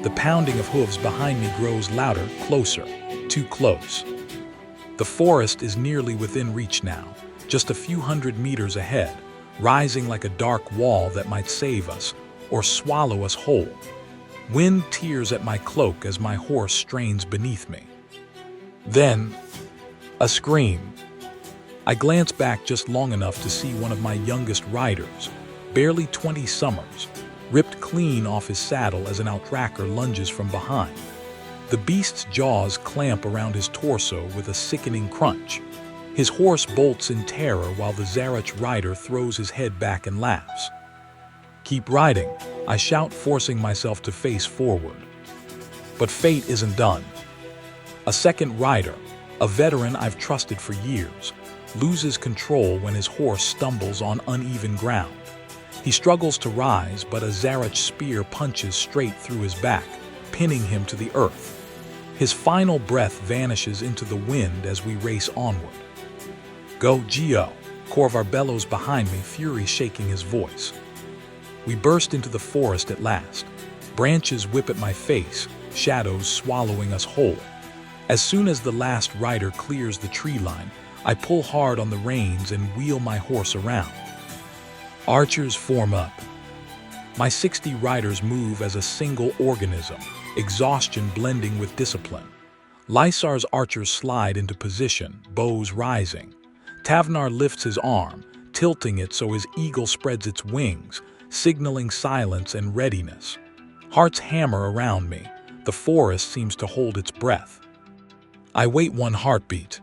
The pounding of hooves behind me grows louder, closer, too close. The forest is nearly within reach now, just a few hundred meters ahead, rising like a dark wall that might save us or swallow us whole. Wind tears at my cloak as my horse strains beneath me. Then, a scream. I glance back just long enough to see one of my youngest riders, barely 20 summers, ripped clean off his saddle as an outracker lunges from behind. The beast's jaws clamp around his torso with a sickening crunch. His horse bolts in terror while the Zarach rider throws his head back and laughs. "Keep riding," I shout, forcing myself to face forward. But fate isn't done. A second rider, a veteran I've trusted for years, loses control when his horse stumbles on uneven ground. He struggles to rise, but a Zarach spear punches straight through his back, pinning him to the earth. His final breath vanishes into the wind as we race onward. "Go, Geo!" Corvar bellows behind me, fury shaking his voice. We burst into the forest at last. Branches whip at my face, shadows swallowing us whole. As soon as the last rider clears the tree line, I pull hard on the reins and wheel my horse around. Archers form up. My 60 riders move as a single organism, exhaustion blending with discipline. Lysar's archers slide into position, bows rising. Tavnar lifts his arm, tilting it so his eagle spreads its wings, signaling silence and readiness. Hearts hammer around me. The forest seems to hold its breath. I wait one heartbeat.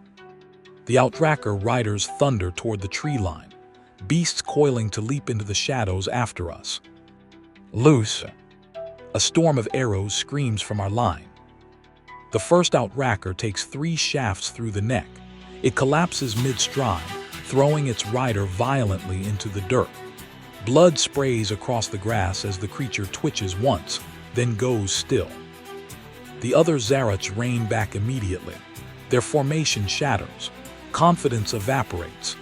The outracker riders thunder toward the tree line, beasts coiling to leap into the shadows after us. Loose! A storm of arrows screams from our line. The first outracker takes 3 shafts through the neck. It collapses mid-stride, throwing its rider violently into the dirt. Blood sprays across the grass as the creature twitches once, then goes still. The other Zarach rein back immediately. Their formation shatters. Confidence evaporates.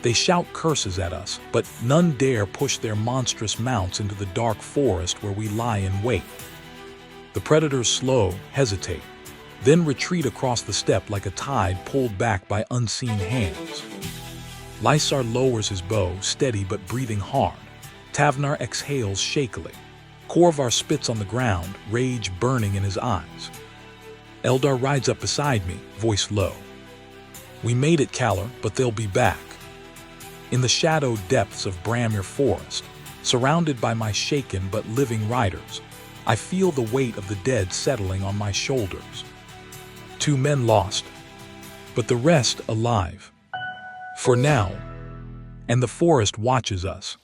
They shout curses at us, but none dare push their monstrous mounts into the dark forest where we lie in wait. The predators slow, hesitate, then retreat across the steppe like a tide pulled back by unseen hands. Lysar lowers his bow, steady but breathing hard. Tavnar exhales shakily. Corvar spits on the ground, rage burning in his eyes. Eldar rides up beside me, voice low. "We made it, Kalar, but they'll be back." In the shadowed depths of Bramir Forest, surrounded by my shaken but living riders, I feel the weight of the dead settling on my shoulders. 2 men lost, but the rest alive. For now, and the forest watches us.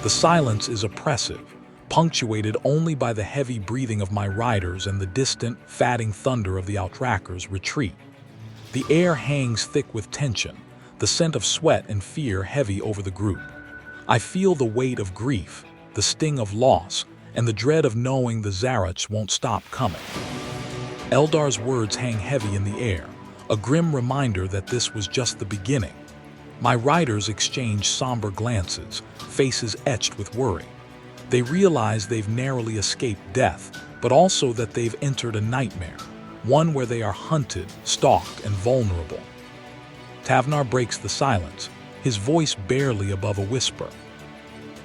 The silence is oppressive, punctuated only by the heavy breathing of my riders and the distant, fatting thunder of the outrackers' retreat. The air hangs thick with tension, the scent of sweat and fear heavy over the group. I feel the weight of grief, the sting of loss, and the dread of knowing the Zarach won't stop coming. Eldar's words hang heavy in the air, a grim reminder that this was just the beginning. My riders exchange somber glances, faces etched with worry. They realize they've narrowly escaped death, but also that they've entered a nightmare, one where they are hunted, stalked, and vulnerable. Tavnar breaks the silence, his voice barely above a whisper.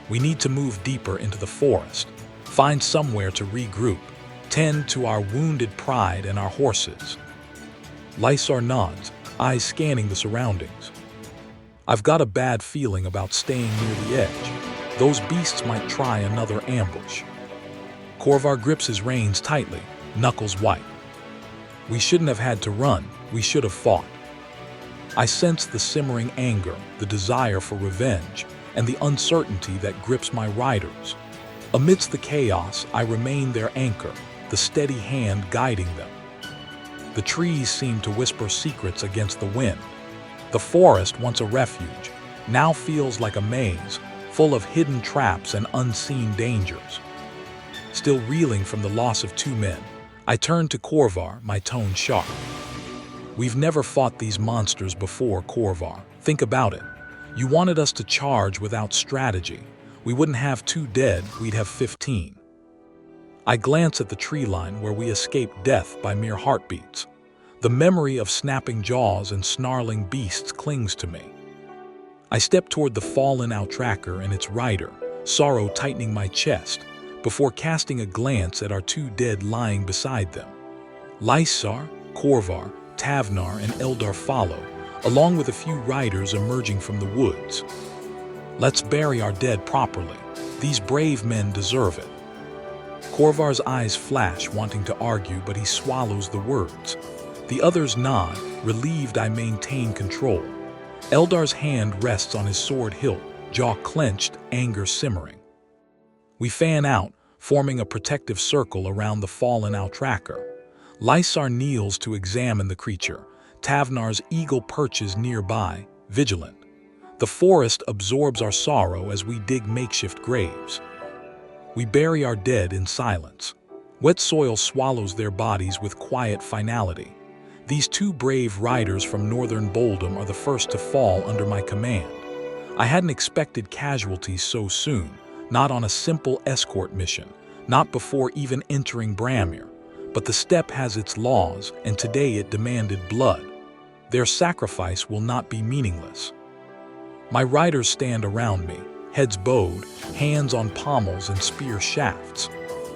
"We need to move deeper into the forest, find somewhere to regroup, tend to our wounded pride and our horses." Lysar nods, eyes scanning the surroundings. "I've got a bad feeling about staying near the edge. Those beasts might try another ambush." Corvar grips his reins tightly, knuckles white. "We shouldn't have had to run, we should have fought." I sense the simmering anger, the desire for revenge, and the uncertainty that grips my riders. Amidst the chaos, I remain their anchor, the steady hand guiding them. The trees seem to whisper secrets against the wind. The forest, once a refuge, now feels like a maze, full of hidden traps and unseen dangers. Still reeling from the loss of 2 men, I turn to Corvar, my tone sharp. "We've never fought these monsters before, Corvar. Think about it. You wanted us to charge without strategy. We wouldn't have 2 dead, we'd have 15. I glance at the tree line where we escaped death by mere heartbeats. The memory of snapping jaws and snarling beasts clings to me. I step toward the fallen outracker and its rider, sorrow tightening my chest, before casting a glance at our two dead lying beside them. Lysar, Korvar, Tavnar, and Eldar follow, along with a few riders emerging from the woods. Let's bury our dead properly. These brave men deserve it. Korvar's eyes flash, wanting to argue, but he swallows the words. The others nod, relieved I maintain control. Eldar's hand rests on his sword hilt, jaw clenched, anger simmering. We fan out, forming a protective circle around the fallen outracker. Lysar kneels to examine the creature. Tavnar's eagle perches nearby, vigilant. The forest absorbs our sorrow as we dig makeshift graves. We bury our dead in silence. Wet soil swallows their bodies with quiet finality. These two brave riders from northern Boldum are the first to fall under my command. I hadn't expected casualties so soon, not on a simple escort mission, not before even entering Bramir. But the steppe has its laws, and today it demanded blood. Their sacrifice will not be meaningless. My riders stand around me, heads bowed, hands on pommels and spear shafts.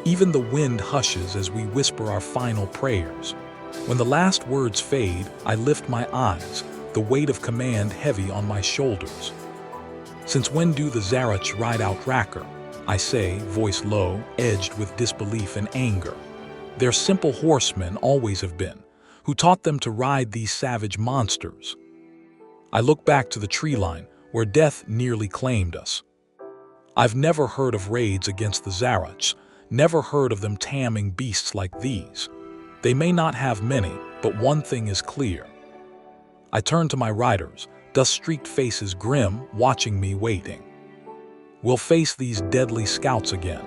Even the wind hushes as we whisper our final prayers. When the last words fade, I lift my eyes, the weight of command heavy on my shoulders. Since when do the Zarach ride outracker? I say, voice low, edged with disbelief and anger. They're simple horsemen, always have been, who taught them to ride these savage monsters. I look back to the tree line, where death nearly claimed us. I've never heard of raids against the Zarach, never heard of them taming beasts like these. They may not have many, but one thing is clear. I turn to my riders, dust-streaked faces grim, watching me waiting. We'll face these deadly scouts again.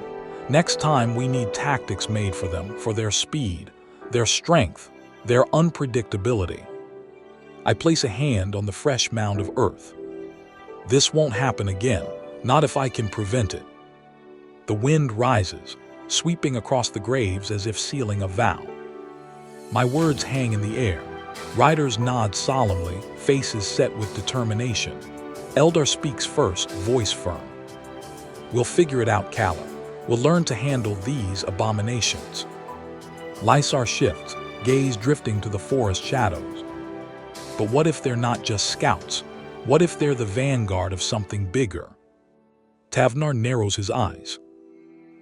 Next time we need tactics made for them, for their speed, their strength, their unpredictability. I place a hand on the fresh mound of earth. This won't happen again, not if I can prevent it. The wind rises, sweeping across the graves as if sealing a vow. My words hang in the air. Riders nod solemnly, faces set with determination. Eldar speaks first, voice firm. We'll figure it out, Calla. We'll learn to handle these abominations. Lysar shifts, gaze drifting to the forest shadows. But what if they're not just scouts? What if they're the vanguard of something bigger? Tavnar narrows his eyes.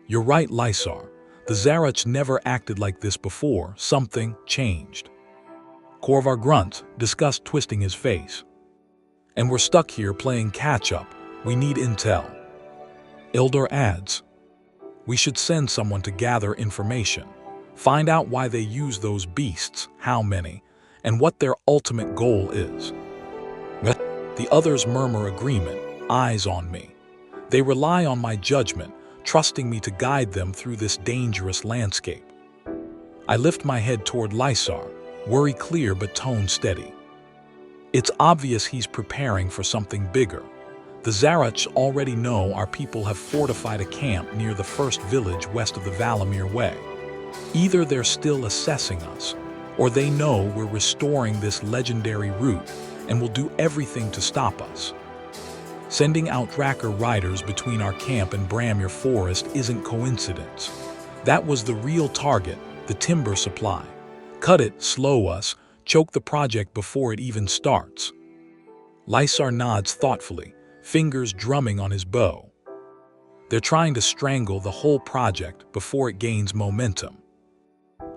You're right, Lysar. The Zarach never acted like this before. Something changed. Korvar grunts, disgust twisting his face. And we're stuck here playing catch-up. We need intel. Eldar adds, we should send someone to gather information. Find out why they use those beasts, how many, and what their ultimate goal is. The others murmur agreement, eyes on me. They rely on my judgment, trusting me to guide them through this dangerous landscape. I lift my head toward Lysar, worry clear but tone steady. It's obvious he's preparing for something bigger. The Zarach already know our people have fortified a camp near the first village west of the Valamir Way. Either they're still assessing us, or they know we're restoring this legendary route and will do everything to stop us. Sending outracker riders between our camp and Bramir Forest isn't coincidence. That was the real target, the timber supply. Cut it, slow us, choke the project before it even starts. Lysar nods thoughtfully, fingers drumming on his bow. They're trying to strangle the whole project before it gains momentum.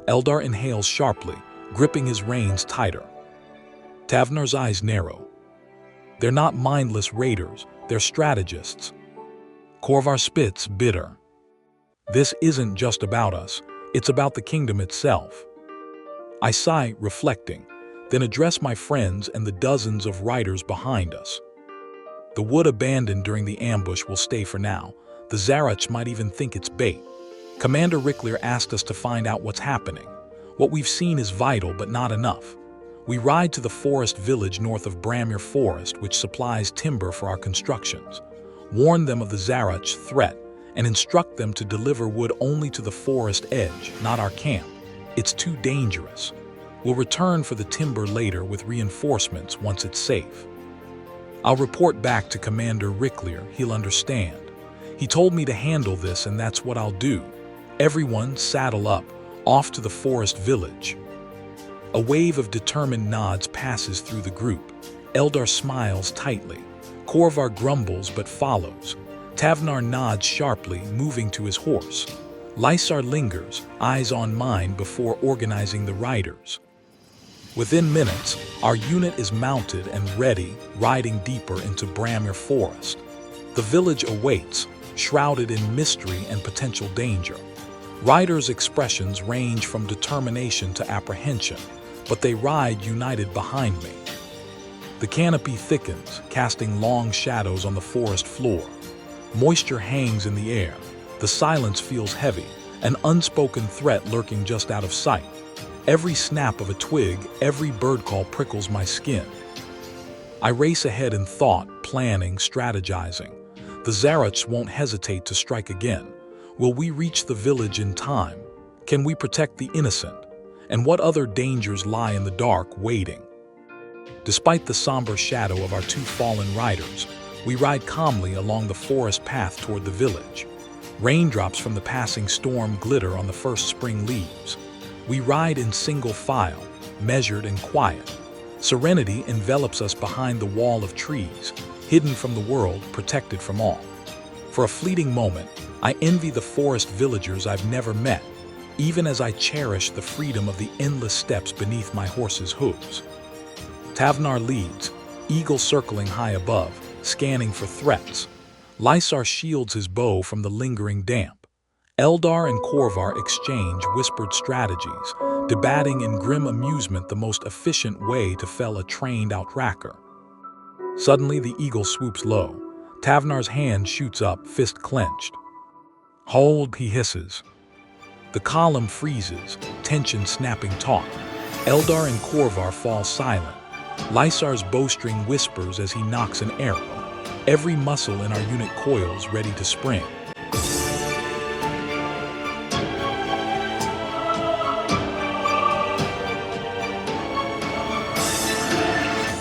Eldar inhales sharply, gripping his reins tighter. Tavnar's eyes narrow. They're not mindless raiders, they're strategists. Korvar spits, bitter. This isn't just about us, it's about the kingdom itself. I sigh, reflecting, then address my friends and the dozens of riders behind us. The wood abandoned during the ambush will stay for now. The Zarach might even think it's bait. Commander Ricklear asked us to find out what's happening. What we've seen is vital, but not enough. We ride to the forest village north of Bramir Forest, which supplies timber for our constructions. Warn them of the Zarach threat, and instruct them to deliver wood only to the forest edge, not our camp. It's too dangerous. We'll return for the timber later with reinforcements once it's safe. I'll report back to Commander Ricklear. He'll understand. He told me to handle this, and that's what I'll do. Everyone saddle up, off to the forest village. A wave of determined nods passes through the group. Eldar smiles tightly. Korvar grumbles but follows. Tavnar nods sharply, moving to his horse. Lysar lingers, eyes on mine before organizing the riders. Within minutes, our unit is mounted and ready, riding deeper into Bramir Forest. The village awaits, shrouded in mystery and potential danger. Riders' expressions range from determination to apprehension, but they ride united behind me. The canopy thickens, casting long shadows on the forest floor. Moisture hangs in the air. The silence feels heavy, an unspoken threat lurking just out of sight. Every snap of a twig, every bird call prickles my skin. I race ahead in thought, planning, strategizing. The Zaruts won't hesitate to strike again. Will we reach the village in time? Can we protect the innocent? And what other dangers lie in the dark, waiting? Despite the somber shadow of our two fallen riders, we ride calmly along the forest path toward the village. Raindrops from the passing storm glitter on the first spring leaves. We ride in single file, measured and quiet. Serenity envelops us behind the wall of trees, hidden from the world, protected from all. For a fleeting moment, I envy the forest villagers I've never met, even as I cherish the freedom of the endless steps beneath my horse's hooves. Tavnar leads, eagle circling high above, scanning for threats. Lysar shields his bow from the lingering damp. Eldar and Korvar exchange whispered strategies, debating in grim amusement the most efficient way to fell a trained outracker. Suddenly, the eagle swoops low. Tavnar's hand shoots up, fist clenched. "Hold," he hisses. The column freezes, tension snapping taut. Eldar and Korvar fall silent. Lysar's bowstring whispers as he knocks an arrow. Every muscle in our unit coils, ready to spring.